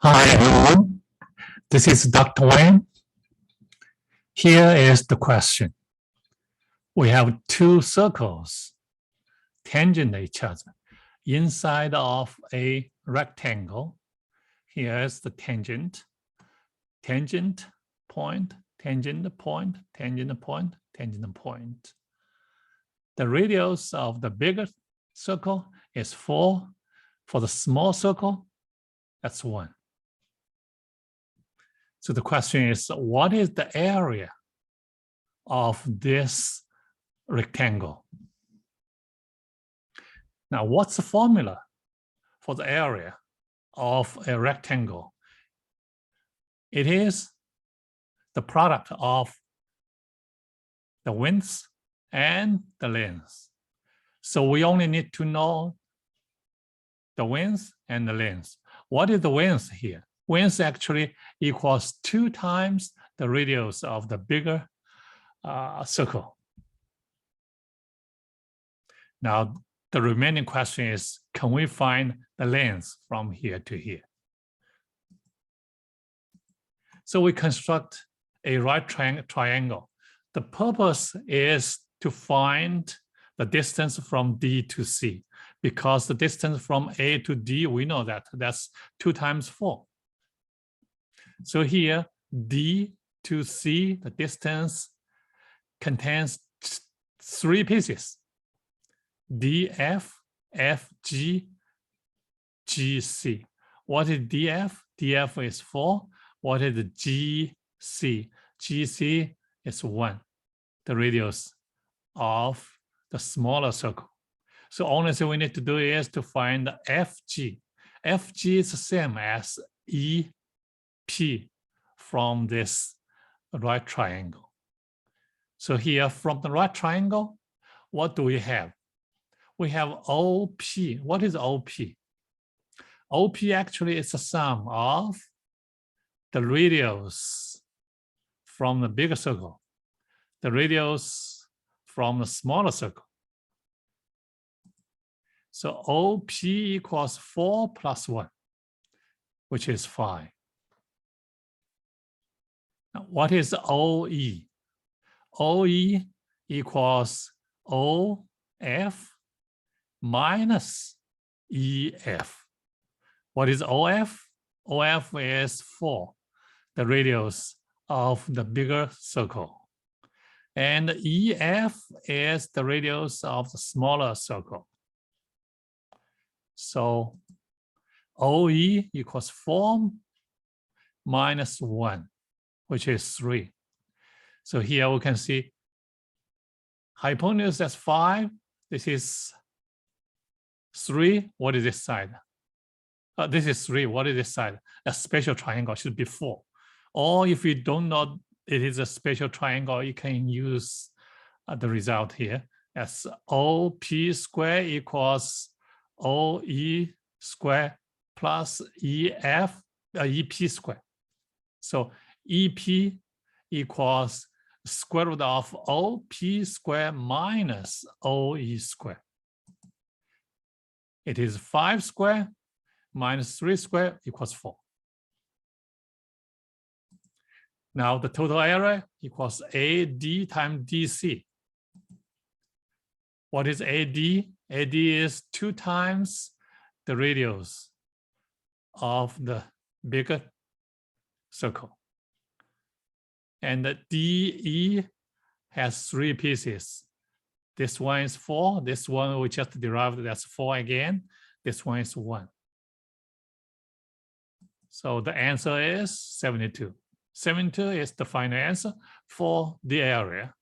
Hi, everyone. This is Dr. Wayne. Here is the question. We have two circles tangent each other inside of a rectangle. Here is the tangent, tangent point, tangent point, tangent point, tangent point. The radius of the bigger circle is 4. For the small circle, that's 1. So the question is, what is the area of this rectangle? Now, what's the formula for the area of a rectangle? It is the product of the width and the length. So we only need to know the width and the length. What is the width here? Width actually equals 2 times the radius of the bigger circle. Now, the remaining question is, can we find the length from here to here? So we construct a right triangle. The purpose is to find the distance from D to C, because the distance from A to D, we know that that's 2 times 4. So here, D to C, the distance contains 3 pieces. DF, FG, GC. What is DF? DF is 4. What is GC? GC is 1, the radius of the smaller circle. So only thing we need to do is to find the FG. FG is the same as EP from this right triangle. So here from the right triangle, what do we have? We have OP. What is OP? OP actually is the sum of the radius from the bigger circle, the radius from the smaller circle. So OP equals 4 plus 1, which is 5. Now, what is OE? OE equals OF minus EF. What is OF? OF is 4, the radius of the bigger circle. And EF is the radius of the smaller circle. So OE equals 4 minus 1, which is 3. So here we can see hypotenuse as 5. This is 3. What is this side? This is 3. What is this side? A special triangle should be 4. Or if you don't know it is a special triangle, you can use the result here as OP square equals OE square plus EP square. So EP equals square root of OP square minus OE square. It is 5 square minus 3 square equals 4. Now the total area equals AD times DC. What is AD? AD is 2 times the radius of the bigger circle. And the DE has 3 pieces. This one is 4. This one we just derived, that's 4 again. This one is 1. So the answer is 72. 72 is the final answer for the area.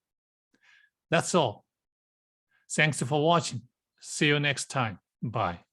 That's all. Thanks for watching. See you next time. Bye.